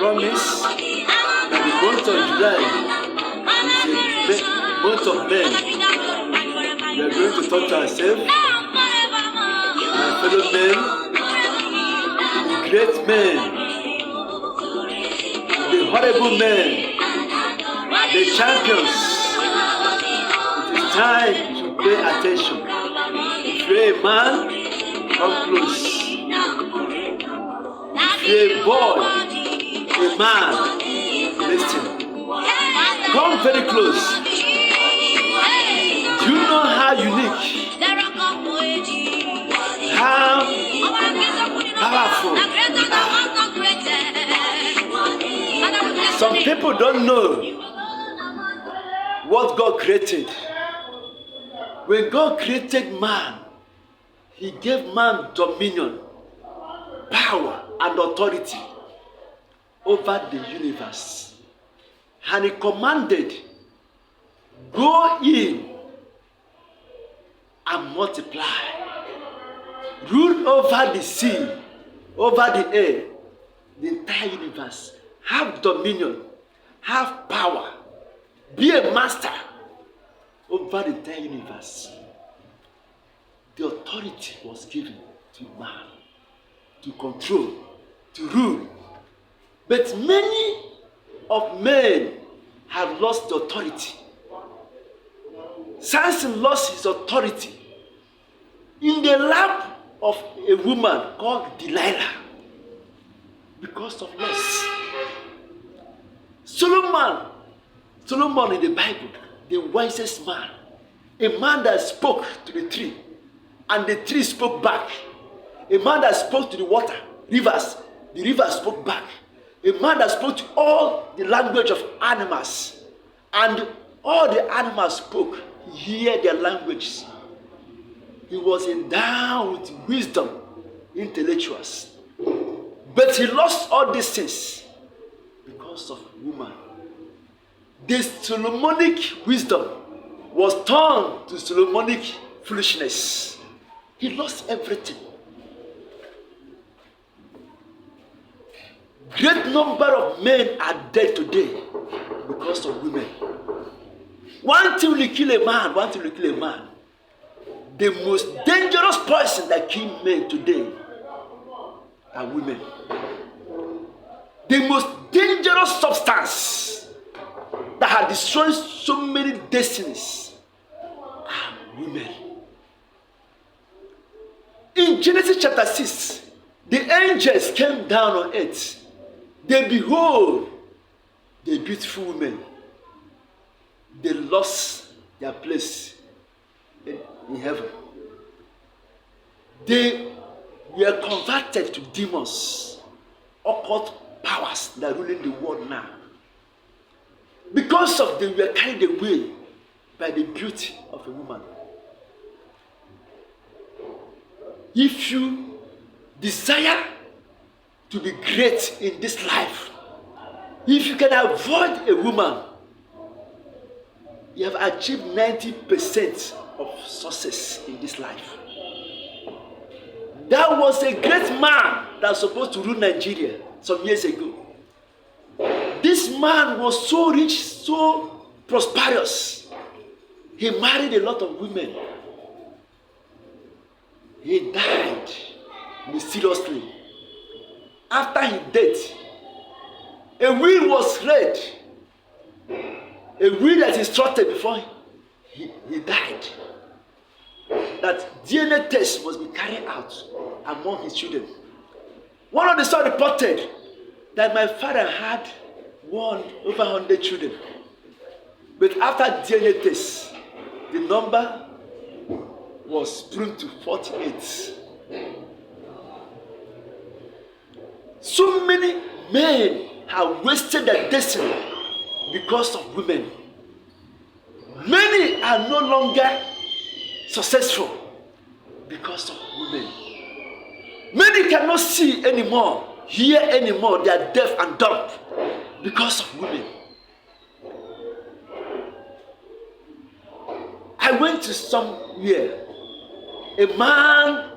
promise that the month of July is a month of men. We are going to talk to ourselves, my fellow men, the great men, the horrible men, the champions. It is time to pay attention. If you're a man, come close. If you're a boy, a man, listen. Come very close. Do you know how unique, how powerful? Some people don't know what God created. When God created man, He gave man dominion, power, and authority over the universe. And He commanded, go in and multiply. Rule over the sea, over the air, the entire universe. Have dominion, have power, be a master over the entire universe. The authority was given to man to control, to rule. But many of men have lost the authority. Samson lost his authority in the lap of a woman called Delilah because of loss. Solomon in the Bible, the wisest man, a man that spoke to the tree and the tree spoke back, a man that spoke to the water, rivers, the river spoke back, a man that spoke to all the language of animals, and all the animals spoke, he heard their languages. He was endowed with wisdom, intellectuals. But he lost all these things because of woman. The Solomonic wisdom was turned to Solomonic foolishness. He lost everything. Great number of men are dead today because of women. One thing will kill a man, The most dangerous person that kill men today are women. The most dangerous substance that has destroyed so many destinies are women. In Genesis chapter 6, the angels came down on earth. They behold the beautiful women. They lost their place in heaven. They were converted to demons, occult powers that are ruling the world now. Because of they were carried away by the beauty of a woman. If you desire to be great in this life, if you can avoid a woman, you have achieved 90% of success in this life. There was a great man that was supposed to rule Nigeria some years ago. This man was so rich, so prosperous. He married a lot of women. He died mysteriously. After his death, a will was read. A will that instructed before he died, that DNA test must be carried out among his children. One of the sons reported that my father had over 100 children. But after DNA test, the number was sprung to 48. So many men have wasted their destiny because of women. Many are no longer successful because of women. Many cannot see anymore, hear anymore. They are deaf and dumb because of women. I went to somewhere, a man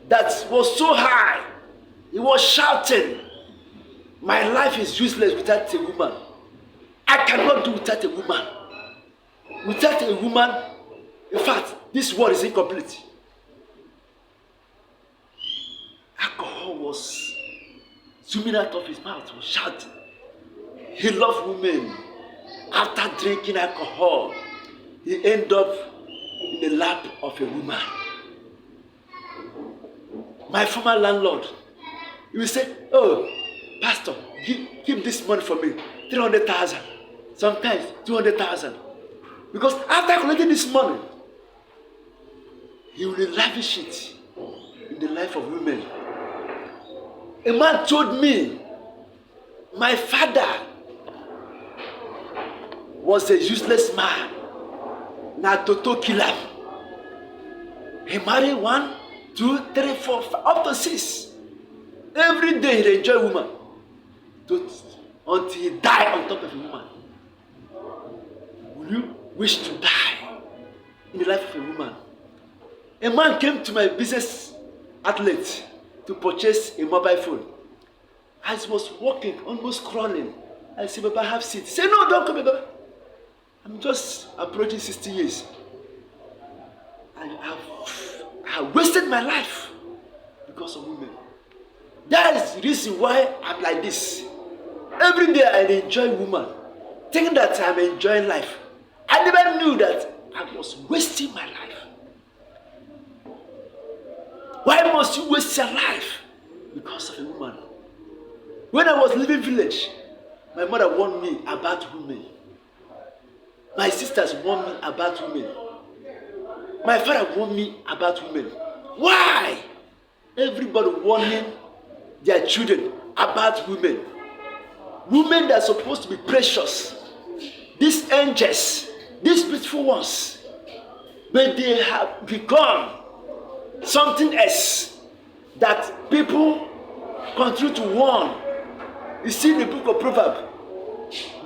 that was so high, he was shouting My life is useless without a woman. I cannot do without a woman. Without a woman, in fact, this world is incomplete. Alcohol was zooming out of his mouth, was shouting. He loved women. After drinking alcohol, he ended up in the lap of a woman. My former landlord, he will say, "Oh, Pastor, give this money for me, 300,000, sometimes 200,000. Because after collecting this money, he will lavish it in the life of women." A man told me, my father was a useless man, not toto killer. He married 1, 2, 3, 4, 5, up to 6. Every day he enjoy woman until he died on top of a woman. Will you wish to die in the life of a woman? A man came to my business outlet to purchase a mobile phone. As he was walking, almost crawling, I said, "Baba, have seat." He said, "No, don't come, Baba. I'm just approaching 60 years. I have wasted my life because of women." That is the reason why I'm like this. Every day I enjoy woman, thinking that I'm enjoying life. I never knew that I was wasting my life. Why must you waste your life? Because of a woman. When I was living village, my mother warned me about women. My sisters warned me about women. My father warned me about women. Why? Everybody warning their children about women. Women that are supposed to be precious. These angels, these beautiful ones, but they have become something else that people continue to warn. You see in the book of Proverbs,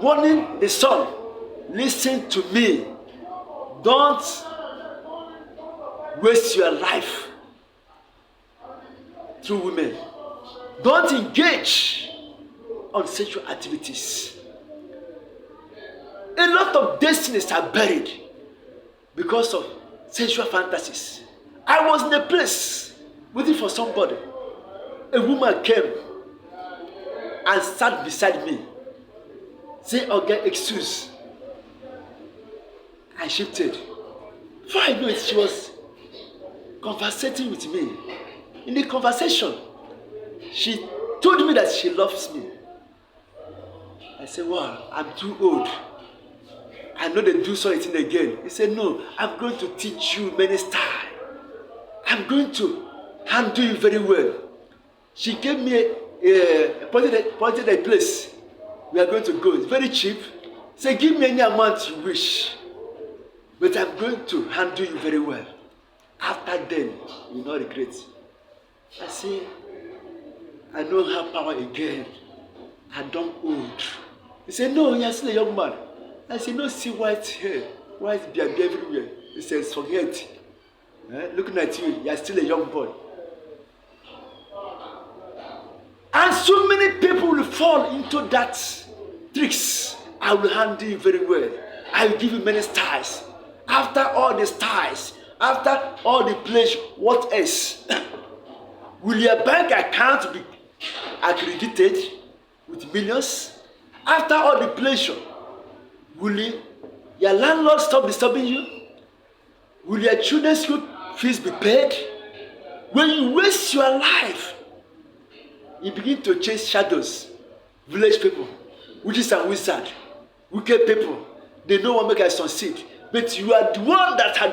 warning the son, listen to me. Don't waste your life through women. Don't engage on sexual activities. A lot of destinies are buried because of sexual fantasies. I was in a place waiting for somebody. A woman came and sat beside me. Say, "Okay, excuse." I shifted. Before I knew it, she was conversating with me. In the conversation, she told me that she loves me. I said, "Well, I'm too old. I know they do something again." He said, "No, I'm going to teach you many styles. I'm going to handle you very well." She gave me pointed a place we are going to go. It's very cheap. Say, "Give me any amount you wish, but I'm going to handle you very well. After then, you will not regret." I say, "I don't have power again. I'm done old." He said, "No, you're still a young man." I said, "No, see white hair, white beard everywhere." He says, "Forget. Looking at you, you're still a young boy." And so many people will fall into that tricks. "I will handle you very well. I will give you many stars." After all the stars, after all the pleasure, what else? Will your bank account be accredited with millions? After all the pleasure, will your landlord stop disturbing you? Will your children's school fees be paid? When you waste your life, you begin to chase shadows, village people, witches and wizards, wicked people. They know what make us succeed. But you are the one that had